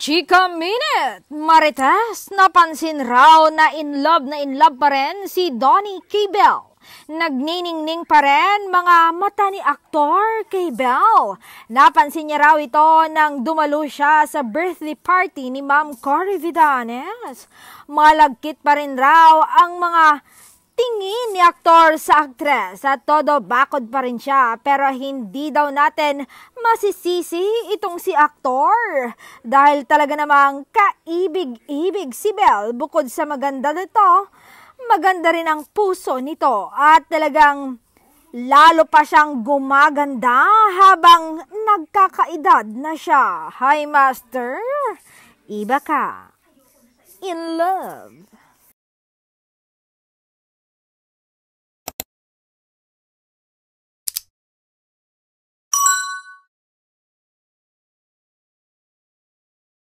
Chika Minute! Marites, napansin raw na in love pa rin si Donnie K. Bell. Nagniningning pa rin mga mata ni aktor K. Bell. Napansin niya raw ito nang dumalo siya sa birthday party ni Ma'am Cory Vidanes. Malagkit pa rin raw ang mga tingin ni aktor sa aktres at todo bakod pa rin siya, pero hindi daw natin masisisi itong si aktor dahil talaga namang kaibig-ibig si Bell. Bukod sa maganda nito, maganda rin ang puso nito at talagang lalo pa siyang gumaganda habang nagkakaedad na siya. Hi Master, iba ka. In love.